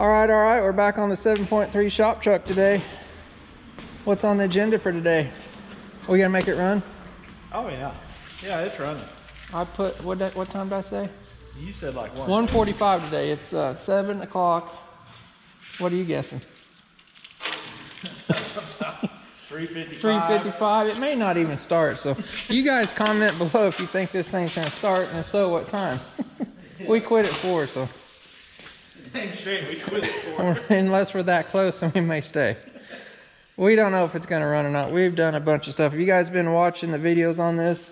All right, we're back on the 7.3 shop truck today. What's on the agenda for today? We gonna make it run? Oh yeah, yeah, it's running. I put, what time did I say? You said like 1:45 today. It's 7 o'clock. What are you guessing? 3:55. 3:55. It may not even start. So you guys comment below if you think this thing's gonna start, and if so, what time? We quit at 4, so. Dang straight, we quit at 4. Unless we're that close, then we may stay. We don't know if it's gonna run or not. We've done a bunch of stuff. If you guys been watching the videos on this,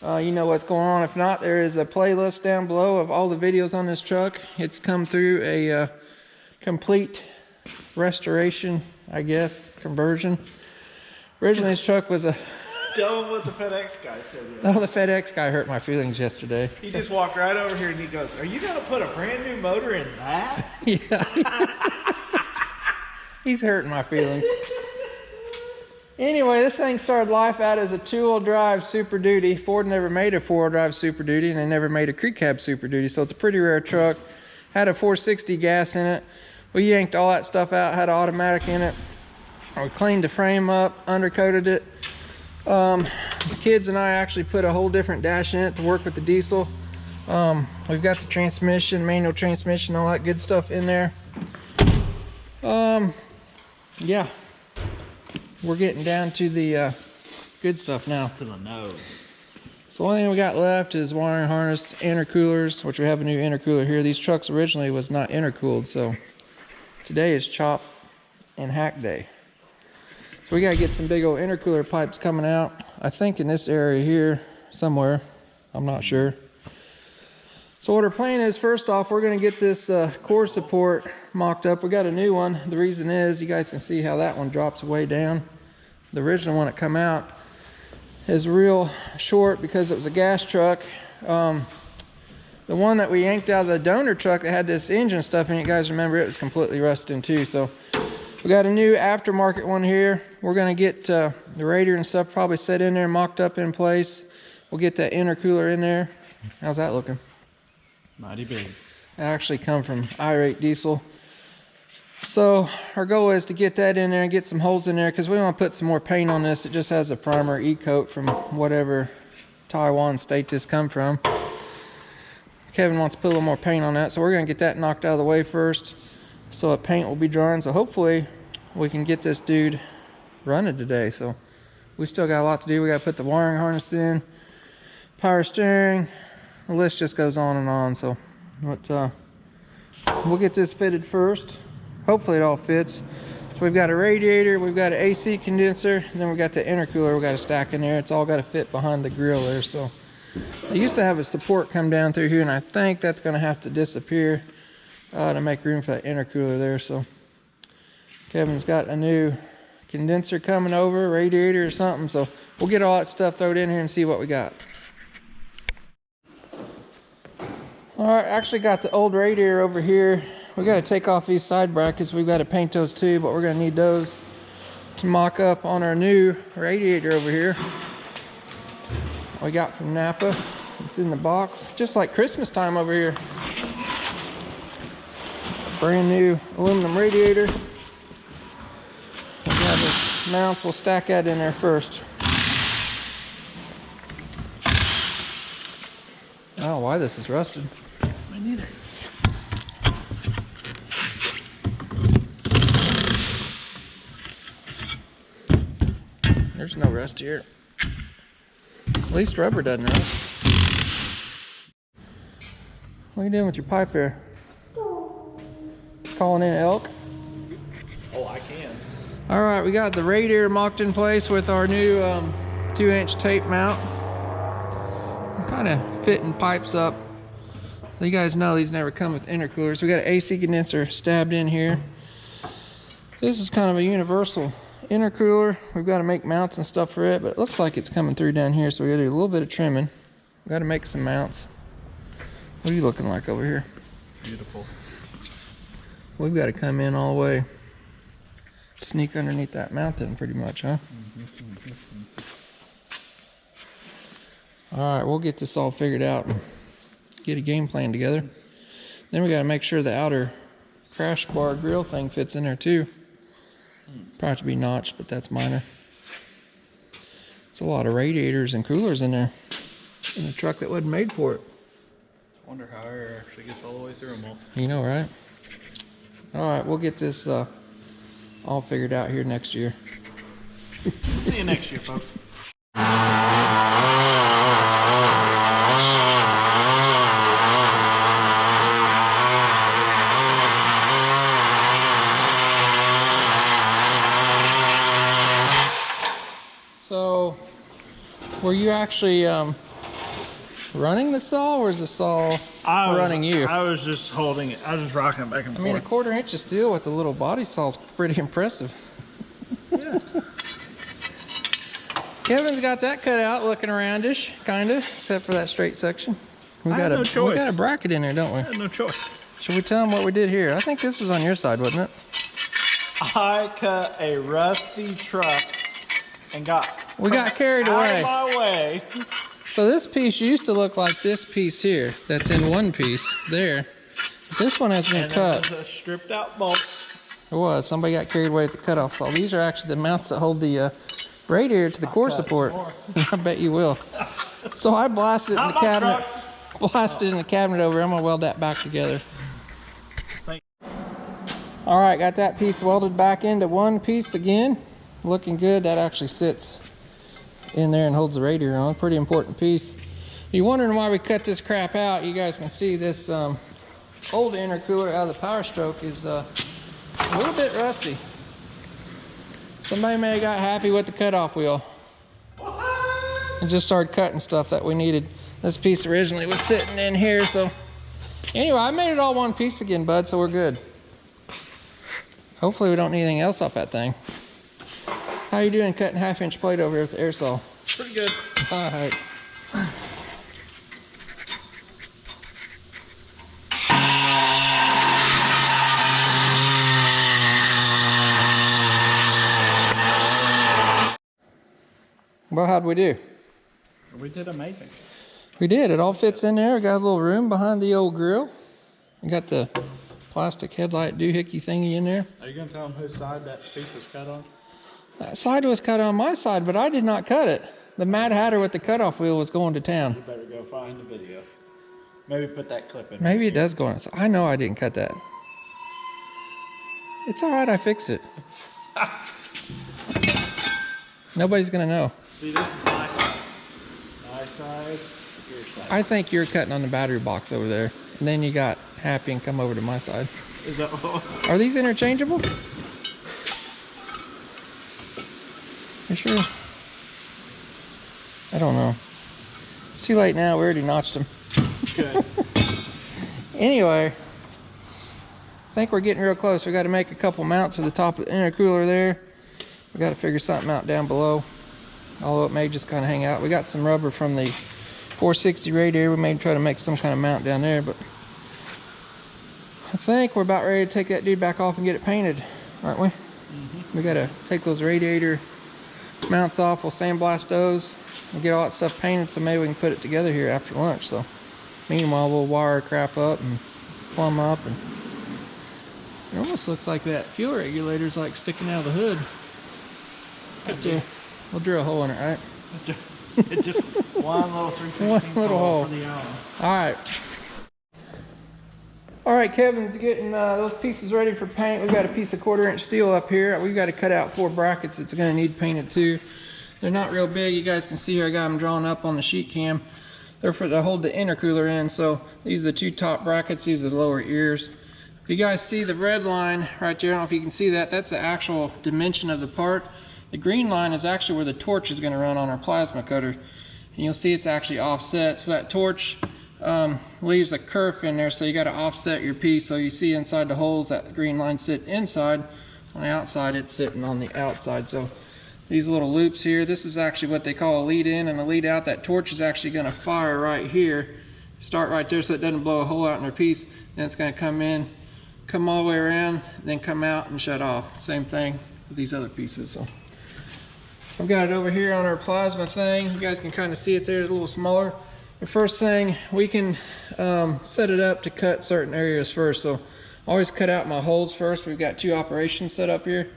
you know what's going on. If not, there is a playlist down below of all the videos on this truck. It's come through a complete restoration, I guess, conversion. Originally, this truck was a... Tell them what the FedEx guy said. Oh, the FedEx guy hurt my feelings yesterday. He just walked right over here and he goes, "Are you going to put a brand new motor in that?" Yeah. He's hurting my feelings. Anyway, this thing started life out as a 2-wheel drive Super Duty. Ford never made a 4-wheel drive Super Duty, and they never made a crew cab Super Duty, so it's a pretty rare truck. Had a 460 gas in it. We yanked all that stuff out, had an automatic in it. We cleaned the frame up, undercoated it. The kids and I actually put a whole different dash in it to work with the diesel. We've got the transmission, manual transmission, all that good stuff in there. Yeah, we're getting down to the good stuff now. To the nose. So the only thing we got left is wiring harness, intercoolers, which we have a new intercooler here. These trucks originally was not intercooled, so today is chop and hack day. So we gotta get some big old intercooler pipes coming out. I think in this area here somewhere, I'm not sure. So what our plan is, first off, we're gonna get this core support mocked up. We got a new one. The reason is, you guys can see how that one drops way down. The original one that come out is real short because it was a gas truck. The one that we yanked out of the donor truck that had this engine stuff in it, you guys remember, it was completely rusted in too. So we got a new aftermarket one here. We're gonna get the radiator and stuff probably set in there, mocked up in place. We'll get that intercooler in there. How's that looking? Mighty big. It actually come from Irate Diesel. So our goal is to get that in there and get some holes in there, because we want to put some more paint on this. It just has a primer e-coat from whatever Taiwan state this come from. Kevin wants to put a little more paint on that, so we're going to get that knocked out of the way first, so the paint will be drying. So hopefully we can get this dude running today. So we still got a lot to do. We got to put the wiring harness in, power steering, the list just goes on and on. So we'll get this fitted first. Hopefully it all fits. So we've got a radiator, we've got an AC condenser, and then we've got the intercooler we got to stack in there. It's all got to fit behind the grill there. So I used to have a support come down through here, and I think that's going to have to disappear to make room for that intercooler there. So Kevin's got a new condenser coming over, radiator or something. So we'll get all that stuff thrown in here and see what we got. All right, actually got the old radiator over here. We got to take off these side brackets. We've got to paint those too, but we're going to need those to mock up on our new radiator over here. We got from Napa. It's in the box, just like Christmas time over here. Brand new aluminum radiator. We got the mounts. We'll stack that in there first. I don't know why this is rusted. Me neither. There's no rust here. At least rubber doesn't rust. What are you doing with your pipe there? Calling in elk? Oh, I can. All right, we got the radiator mocked in place with our new 2-inch tape mount. I'm kind of fitting pipes up. So you guys know these never come with intercoolers. We got an AC condenser stabbed in here. This is kind of a universal intercooler. We've got to make mounts and stuff for it, but it looks like it's coming through down here, so we got to do a little bit of trimming. We got to make some mounts. What are you looking like over here? Beautiful. We've got to come in all the way, sneak underneath that mountain pretty much, huh? All right, we'll get this all figured out and get a game plan together. Then we got to make sure the outer crash bar grill thing fits in there too. Probably have to be notched, but that's minor. It's a lot of radiators and coolers in there in a truck that wasn't made for it. I wonder how air actually gets all the way through them all. You know, right? All right, we'll get this all figured out here next year. See you next year, folks. So, were you actually running the saw, or is the saw running you? I was just holding it. I was just rocking it back and forth. I mean, a 1/4 inch of steel with the little body saw is pretty impressive. Yeah. Kevin's got that cut out, looking aroundish, kind of, except for that straight section. We got a bracket in there, don't we? I had no choice. Should we tell them what we did here? I think this was on your side, wasn't it? I cut a rusty truck and got carried away. Out of my way. So this piece used to look like this piece here. That's in one piece there. But this one has been cut. It was a stripped out bolt. It was. Somebody got carried away with the cutoff saw. These are actually the mounts that hold the radiator to the core support. I bet you will. So I blasted it in the cabinet. Blasted in the cabinet over. I'm gonna weld that back together. All right, got that piece welded back into one piece again. Looking good. That actually sits in there and holds the radiator on. Pretty important piece. You're wondering why we cut this crap out. You guys can see this old intercooler out of the Powerstroke is a little bit rusty. Somebody may have got happy with the cutoff wheel and just started cutting stuff that we needed. This piece originally was sitting in here, so anyway, I made it all one piece again, bud, so we're good. Hopefully we don't need anything else off that thing. How you doing cutting 1/2 inch plate over here with the air saw? Pretty good. All right. Well, how'd we do? We did amazing. We did. It all fits in there. We got a little room behind the old grill. We got the plastic headlight doohickey thingy in there. Are you going to tell them whose side that piece was cut on? That side was cut on my side, but I did not cut it. The Mad Hatter with the cutoff wheel was going to town. You better go find the video. Maybe put that clip in. Maybe it does go on. I know I didn't cut that. It's all right. I fixed it. Nobody's going to know. See, this is my side. My side, your side. I think you're cutting on the battery box over there. And then you got happy and come over to my side. Is that what? Are these interchangeable? You sure? I don't know. It's too late now. We already notched them. Good. Anyway, I think we're getting real close. We got to make a couple mounts for the top of the intercooler there. We got to figure something out down below. Although it may just kind of hang out. We got some rubber from the 460 radiator. We may try to make some kind of mount down there, but I think we're about ready to take that dude back off and get it painted, aren't we? We got to take those radiator mounts off. We'll sandblast those and get all that stuff painted, so maybe we can put it together here after lunch. So meanwhile, we'll wire crap up and plumb up, and it almost looks like that fuel regulator's like sticking out of the hood right there. We'll drill a hole in it, right? It's just one little 3/16 One little hole. for the hour. All right, Kevin's getting those pieces ready for paint. We've got a piece of 1/4 inch steel up here. We've got to cut out 4 brackets. It's going to need painted too. They're not real big. You guys can see here I got them drawn up on the sheet cam. They're to hold the intercooler in. So these are the 2 top brackets. These are the lower ears. If you guys see the red line right there, I don't know if you can see that. That's the actual dimension of the part. The green line is actually where the torch is going to run on our plasma cutter. And you'll see it's actually offset. So that torch leaves a kerf in there, so you got to offset your piece. So you see inside the holes that green line sit inside. On the outside, it's sitting on the outside. So these little loops here, this is actually what they call a lead in and a lead out. That torch is actually going to fire right here. Start right there so it doesn't blow a hole out in their piece. Then it's going to come in, come all the way around, then come out and shut off. Same thing with these other pieces. So I've got it over here on our plasma thing. You guys can kind of see it's there, it's a little smaller. The first thing, we can set it up to cut certain areas first. So Always cut out my holes first. We've got 2 operations set up here.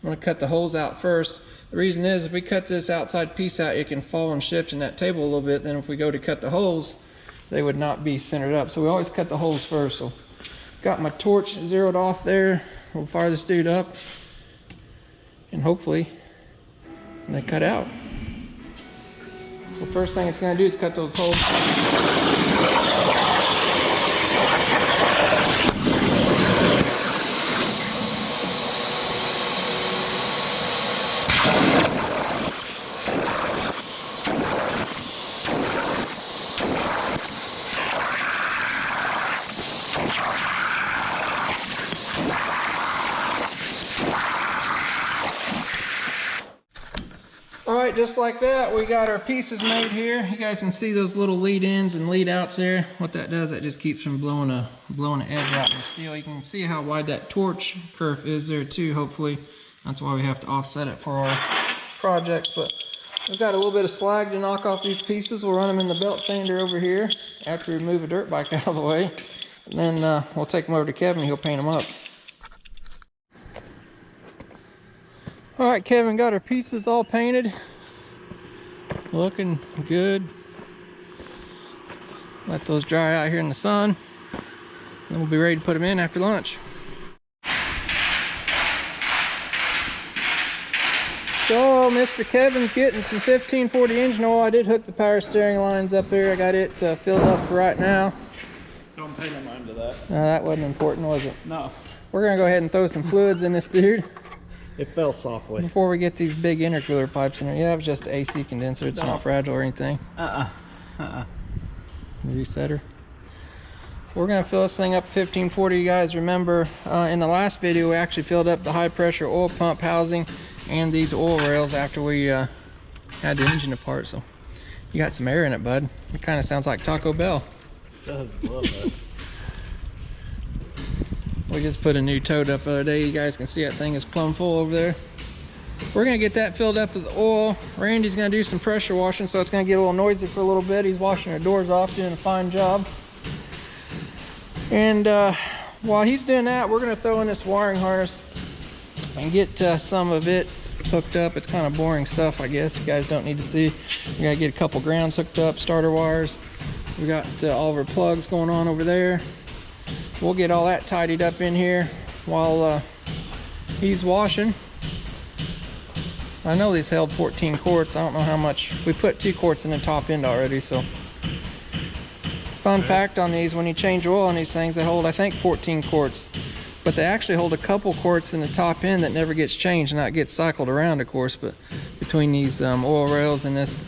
I'm going to cut the holes out first. The reason is, if we cut this outside piece out, it can fall and shift in that table a little bit. Then if we go to cut the holes, they would not be centered up. So we always cut the holes first. So got my torch zeroed off there. We'll fire this dude up, and hopefully they cut out. So first thing it's going to do is cut those holes. Alright, just like that, we got our pieces made here. You guys can see those little lead ins and lead outs there. What that does, that just keeps from blowing an edge out in the steel. You can see how wide that torch kerf is there too, hopefully. That's why we have to offset it for our projects. But we've got a little bit of slag to knock off these pieces. We'll run them in the belt sander over here after we move a dirt bike out of the way. And then we'll take them over to Kevin, he'll paint them up. Alright, Kevin got our pieces all painted. Looking good. Let those dry out here in the sun. Then we'll be ready to put them in after lunch. So Mr. Kevin's getting some 1540 engine oil. I did hook the power steering lines up there. I got it filled up for right now. Don't pay no mind to that. No, that wasn't important, was it? No. We're gonna go ahead and throw some fluids in this dude It fell softly. before we get these big intercooler pipes in there. Yeah, it was just an AC condenser. It's not fragile or anything. Resetter. So we're gonna fill this thing up 1540. You guys remember in the last video we actually filled up the high pressure oil pump housing and these oil rails after we had the engine apart. So you got some air in it, bud. It kind of sounds like Taco Bell. It does a little bit. We just put a new tote up the other day. You guys can see that thing is plumb full over there. We're gonna get that filled up with oil. Randy's gonna do some pressure washing, so it's gonna get a little noisy for a little bit. He's washing our doors off, doing a fine job. And while he's doing that, we're gonna throw in this wiring harness and get some of it hooked up. It's kind of boring stuff, I guess. You guys don't need to see. We gotta get a couple grounds hooked up, starter wires. We got all of our plugs going on over there. We'll get all that tidied up in here while he's washing. I know these held 14 quarts. I don't know how much. We put 2 quarts in the top end already, so. Fun fact on these, when you change oil on these things, they hold, I think, 14 quarts. But they actually hold a couple quarts in the top end that never gets changed, and that gets cycled around, of course. But between these oil rails and this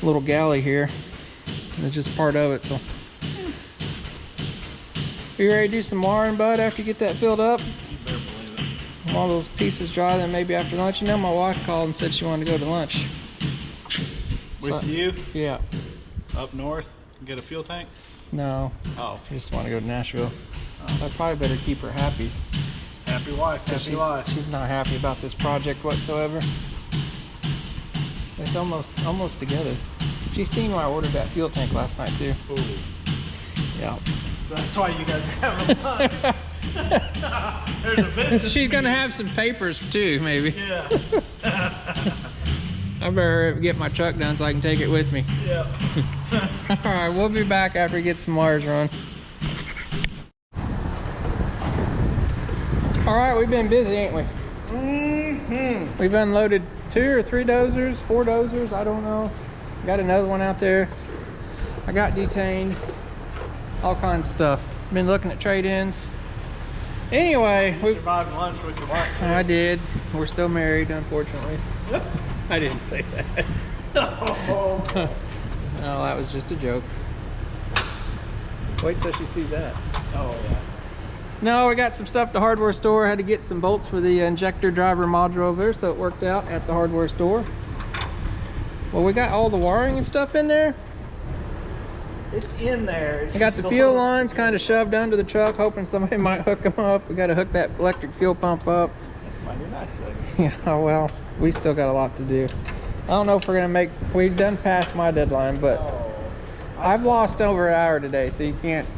little galley here, it's just part of it, so. Are you ready to do some wiring, bud, after you get that filled up? You better believe it. All those pieces dry, then maybe after lunch. You know, my wife called and said she wanted to go to lunch. With you? Yeah. Up north and get a fuel tank? No. Oh. I just want to go to Nashville. I probably better keep her happy. Happy wife, happy life. She's not happy about this project whatsoever. It's almost together. She's seen why I ordered that fuel tank last night too. Ooh. Yeah. So that's why you guys are having fun. There's a business. She's gonna have some papers too, maybe. Yeah. I better get my truck done so I can take it with me. Yeah. Alright, we'll be back after we get some wires run. Alright, we've been busy, ain't we? Mm-hmm. We've unloaded 2 or 3 dozers, 4 dozers, I don't know. Got another one out there. I got detained. All kinds of stuff. Been looking at trade-ins. Anyway, we survived lunch with your wife. I did. We're still married, unfortunately. I didn't say that. Oh. No, that was just a joke. Wait till she sees that. Oh yeah. No, we got some stuff at the hardware store. I had to get some bolts for the injector driver module over there, so it worked out at the hardware store. Well, we got all the wiring and stuff in there. It's in there. I got the fuel lines kind of shoved under the truck, hoping somebody might hook them up. We got to hook that electric fuel pump up. That's mighty nice of you. Yeah, well, we still got a lot to do. I don't know if we're gonna we've done past my deadline, but I've lost over an hour today, so you can't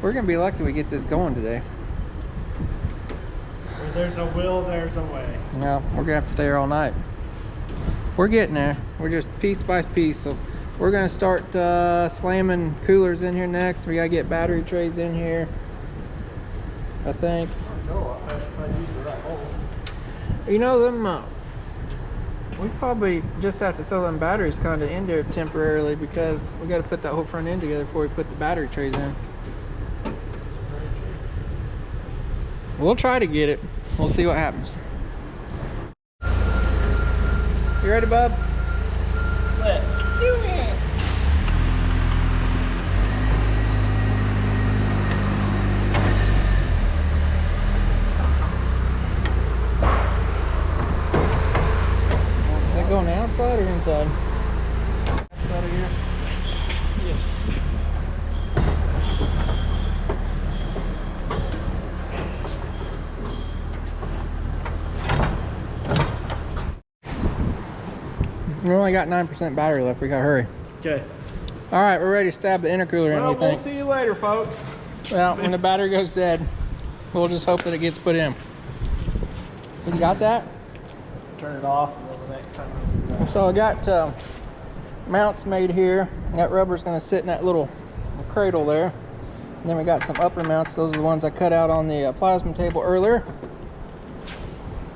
We're gonna be lucky we get this going today. Where there's a will, there's a way. No, we're gonna have to stay here all night. We're getting there. We're just piece by piece. So we're gonna start slamming coolers in here next. We gotta get battery trays in here, I think. Go if I use the right holes. You know them. We probably just have to throw them batteries kind of in there temporarily because we got to put that whole front end together before we put the battery trays in. We'll try to get it. We'll see what happens. You ready, bub? Let's do it. Is it going outside or inside? Outside of here? Yes. We only got 9% battery left. We gotta hurry. Okay. All right, we're ready to stab the intercooler in. Well, We think. we'll see you later, folks. Well, when the battery goes dead, we'll just hope that it gets put in. You got that? Turn it off and then the next time we'll do that. So I got mounts made here. That rubber's going to sit in that little cradle there. And then we got some upper mounts. Those are the ones I cut out on the plasma table earlier.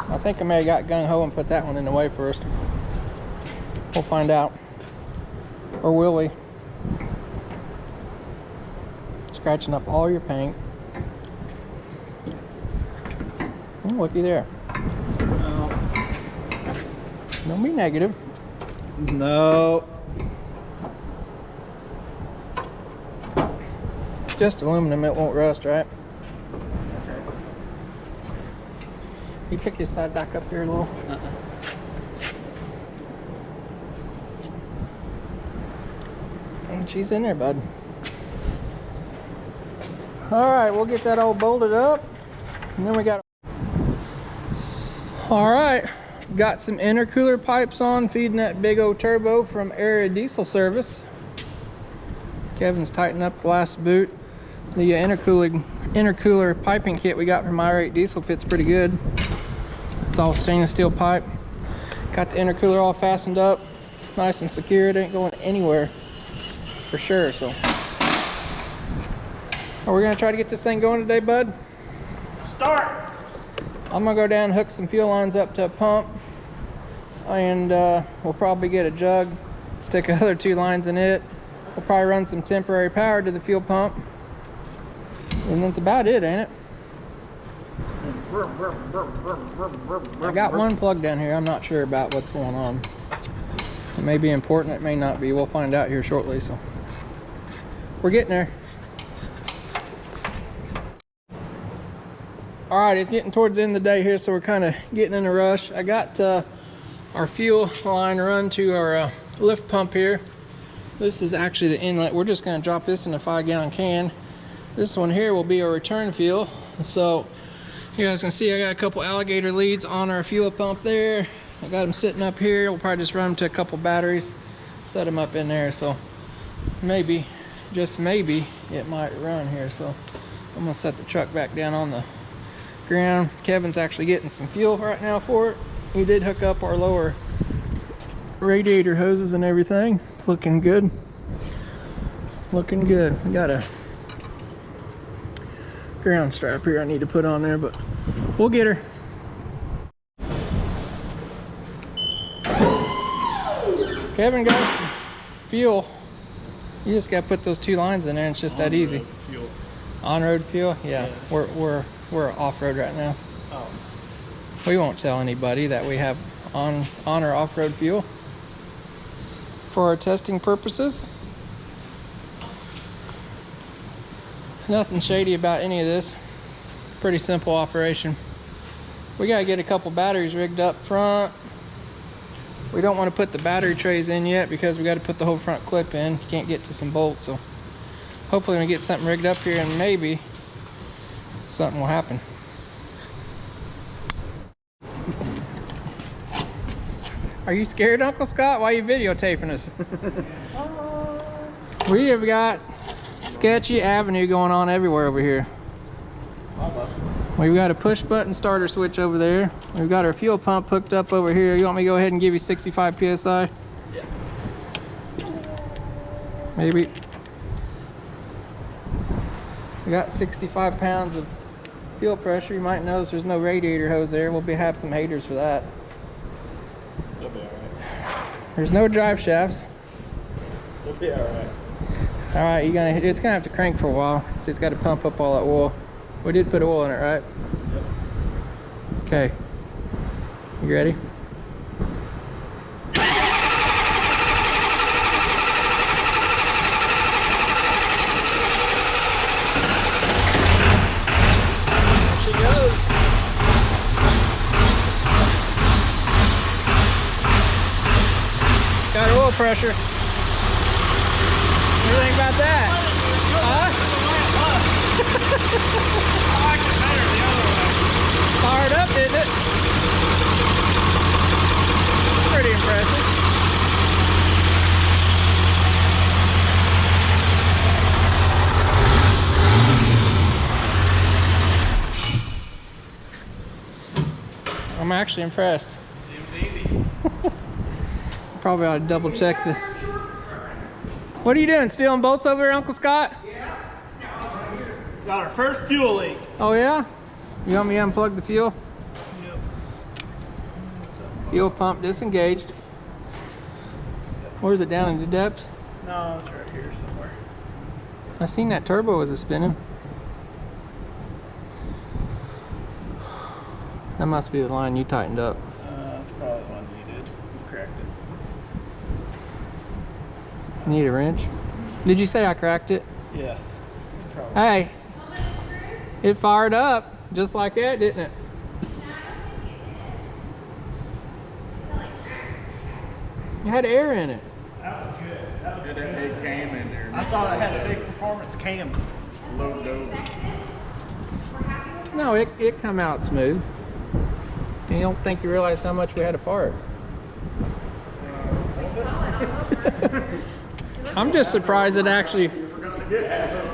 I think I may have got gung-ho and put that one in the way first. We'll find out. Or will we? Scratching up all your paint. Oh, looky there. Don't be negative. No. It's just aluminum, it won't rust, right? Okay. You pick your side back up here a little. And she's in there, bud. Alright, we'll get that all bolted up. And then we got... Alright, got some intercooler pipes on, feeding that big old turbo from Irate Diesel service. Kevin's tightened up the last boot. The intercooler piping kit we got from Irate Diesel fits pretty good. It's all stainless steel pipe. Got the intercooler all fastened up, nice and secure. It ain't going anywhere for sure. So, are we gonna try to get this thing going today, bud? Start. I'm gonna go down and hook some fuel lines up to a pump, and we'll probably get a jug, stick other 2 lines in it. We'll probably run some temporary power to the fuel pump, and that's about it, ain't it? I got one plug down here. I'm not sure about what's going on. It may be important, it may not be. We'll find out here shortly. So we're getting there. All right, it's getting towards the end of the day here, so we're kind of getting in a rush. I got our fuel line run to our lift pump here. This is actually the inlet. We're just going to drop this in a 5-gallon can. This one here will be our return fuel. So you guys can see I got a couple alligator leads on our fuel pump there. I got them sitting up here. We'll probably just run them to a couple batteries, set them up in there. So maybe, just maybe, it might run here. So I'm going to set the truck back down on the ground. Kevin's actually getting some fuel right now for it. We did hook up our lower radiator hoses and everything. It's looking good. Looking good. We got a ground strap here I need to put on there, but we'll get her. Kevin got some fuel. You just got to put those 2 lines in there, and it's just that easy. Fuel. On-road fuel? Yeah. We're off-road right now. Oh. We won't tell anybody that we have on or off-road fuel for our testing purposes. Nothing shady about any of this. Pretty simple operation. We gotta get a couple batteries rigged up front. We don't want to put the battery trays in yet because we got to put the whole front clip in. You can't get to some bolts, so hopefully we get something rigged up here and maybe something will happen. Are you scared, Uncle Scott? Why are you videotaping us? We have got sketchy avenue going on everywhere over here. We've got a push button starter switch over there. We've got our fuel pump hooked up over here. You want me to go ahead and give you 65 psi? Yeah. Maybe. We got 65 pounds of fuel pressure. You might notice there's no radiator hose there. We'll have some haters for that. It'll be alright. There's no drive shafts. It'll be alright. Alright, it's gonna have to crank for a while. So it's got to pump up all that oil. We did put oil in it, right? Yep. Okay. You ready? There she goes. Got oil pressure. What do you think about that? Huh? I like it better the other way. Fired up, didn't it? Pretty impressive. I'm actually impressed. Probably ought to double check the... What are you doing? Stealing bolts over there, Uncle Scott? Got our first fuel leak. Oh yeah? You want me to unplug the fuel? Yep. Fuel pump disengaged. Where's it, down in the depths? No, it's right here somewhere. I seen that turbo was a spinning. That must be the line you tightened up. That's probably the one you did. You cracked it. Need a wrench? Did you say I cracked it? Yeah. Probably. Hey, it fired up just like that, didn't it? It had air in it. That was good. That was Get that big cam in there. I thought it had a big performance cam. Load over. No, it come out smooth. You don't think you realize how much we had apart. I'm just surprised it actually.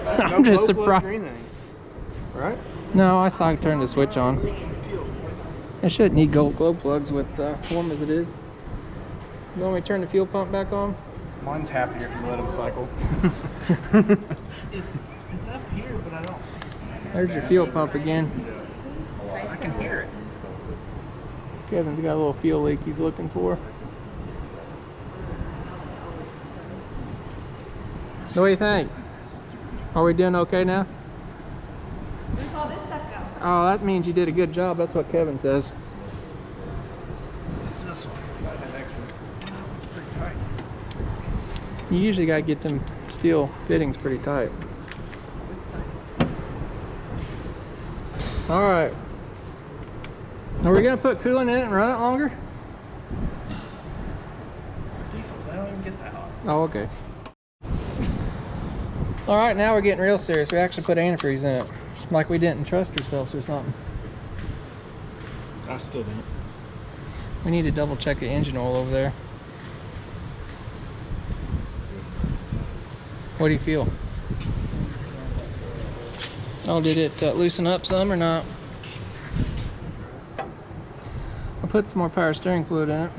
I'm just surprised. Right? No, I saw I turn the switch on. It shouldn't need gold glow plugs with warm as it is. You want me to turn the fuel pump back on? Mine's happier if you let him cycle. It's up here, but I don't. There's your fuel pump again. I can hear it. Kevin's got a little fuel leak he's looking for. What do you think? Are we doing okay now? Where's all this stuff go? Oh, that means you did a good job. That's what Kevin says. It's this one. It's pretty tight. You usually got to get them steel fittings pretty tight. All right. Are we going to put coolant in it and run it longer? Diesels, I don't even get that hot. Oh, okay. All right, now we're getting real serious. We actually put antifreeze in it. Like we didn't trust ourselves or something. I still don't. We need to double check the engine oil over there. What do you feel? Oh, did it loosen up some or not? I'll put some more power steering fluid in it.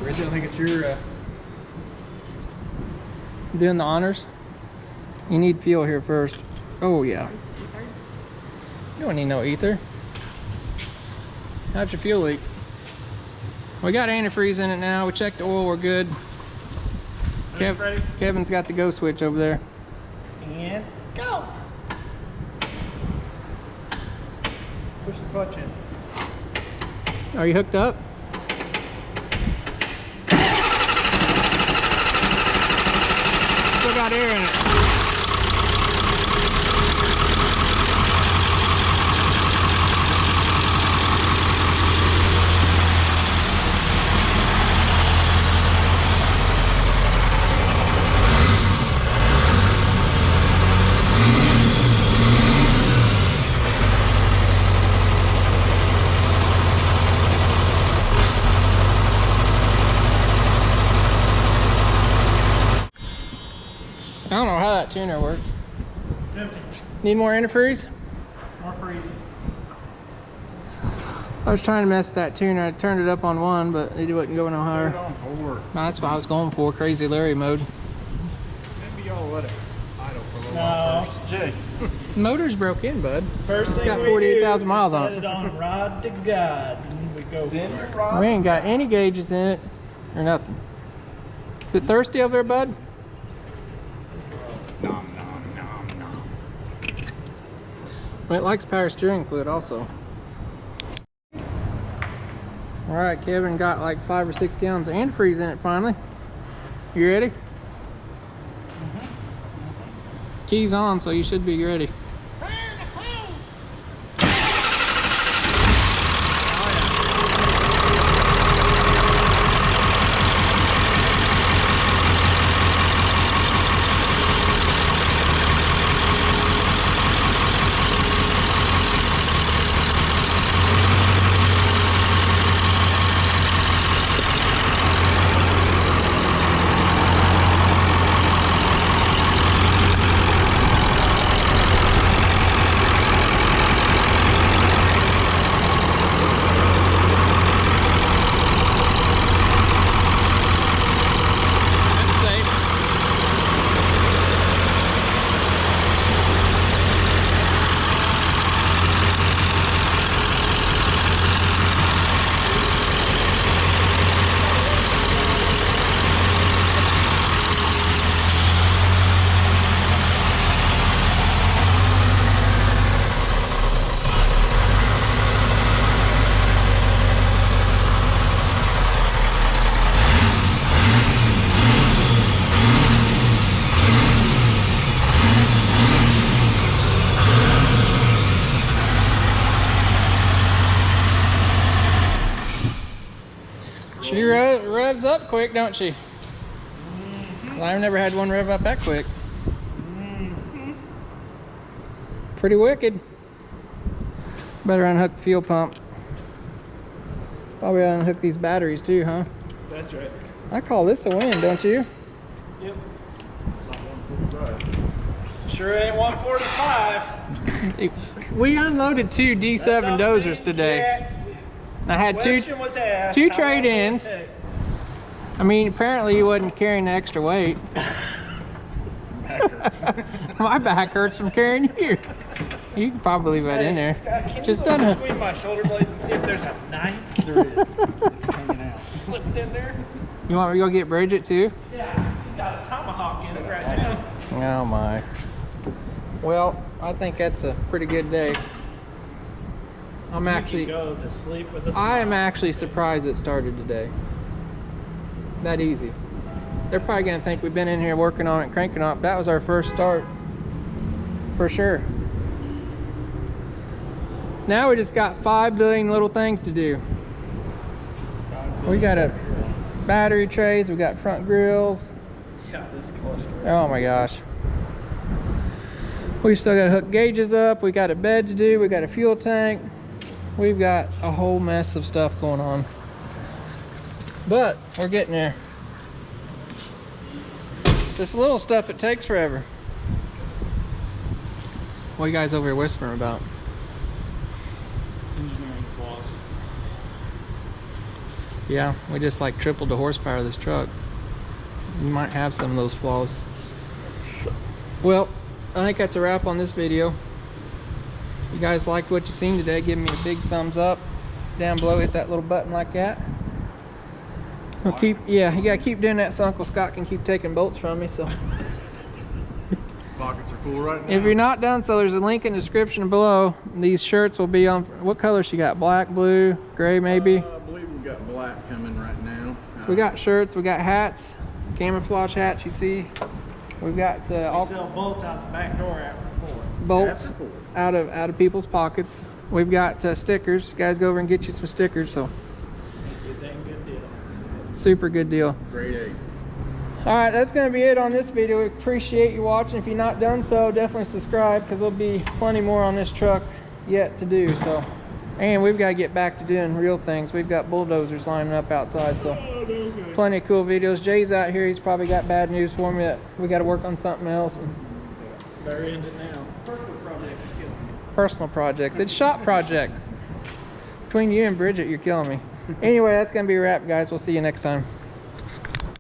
Reggie, I think it's your. Doing the honors. You need fuel here first. Oh yeah. You don't need no ether. How's your fuel leak? We got antifreeze in it now. We checked the oil. We're good. Ready? Kevin's got the go switch over there. And go. Push the clutch in. Are you hooked up? Still got air in it. that tuner works. Empty. Need more antifreeze? More freezing. I was trying to mess that tuner. I turned it up on 1, but it wouldn't go no higher. Put it on 4. No, that's what I was going for, Crazy Larry mode. Maybe y'all let it idle for a little while No. first. Jay. The motor's broke in, bud. First thing got we 48,000 do miles is on set it. it on rod to God, and we go for it. We ain't got any gauges in it, or nothing. Is it thirsty over there, bud? Nom, nom, nom, nom. Well, it likes power steering fluid also. Alright, Kevin got like 5 or 6 gallons of antifreeze in it finally. You ready? Key's on, so you should be ready. She revs up quick, don't she? Well, I've never had one rev up that quick. Pretty wicked. Better unhook the fuel pump. Probably unhook these batteries too, huh? That's right. I call this a win, don't you? Yep. It's not 145. Sure ain't 145. We unloaded 2 D7 dozers today. I had two asked, two how long trade-ins. will it take? I mean, apparently you wasn't carrying the extra weight. Back hurts. My back hurts from carrying you. You can probably leave that in there. Scott, can Just you look done between my shoulder blades and see if there's a knife? There is. It's hanging out. Slipped in there? You want me to go get Bridget too? Yeah, she's got a tomahawk in it right now. Oh my. Well, I think that's a pretty good day. I'm actually, go to sleep with a I am smile. actually surprised it started today. That easy. They're probably gonna think we've been in here working on it, cranking on it. That was our first start, for sure. Now we just got 5 billion little things to do. We got a battery trays, we got front grills. Yeah, this cluster. Oh my gosh. We still gotta hook gauges up, we got a bed to do, we got a fuel tank. We've got a whole mess of stuff going on. But we're getting there. This little stuff, it takes forever. What are you guys over here whispering about? Engineering flaws. Yeah, we just like tripled the horsepower of this truck. You might have some of those flaws. Well, I think that's a wrap on this video. If you guys liked what you seen today, give me a big thumbs up. Down below, hit that little button like that. We'll keep, yeah, you gotta keep doing that so Uncle Scott can keep taking bolts from me. So Pockets are full right now. if you're not done so, there's a link in the description below. These shirts will be on, what color she got? Black, blue, gray maybe? I believe we've got black coming right now. We got shirts, we got hats, camouflage hats you see. We've got We all sell bolts out the back door after 4. bolts After 4. out of people's pockets. We've got stickers. You guys go over and get you some stickers. So Good thing, good deal. super good deal. Grade 8. All right, that's gonna be it on this video. We appreciate you watching. If you're not done so, definitely subscribe, because there'll be plenty more on this truck yet to do. So, and we've got to get back to doing real things. We've got bulldozers lining up outside, so plenty of cool videos. Jay's out here. He's probably got bad news for me that we got to work on something else. And Better end it now. Personal project is killing me. Personal projects. It's shop project. Between you and Bridget, you're killing me. Anyway, that's going to be a wrap, guys. We'll see you next time.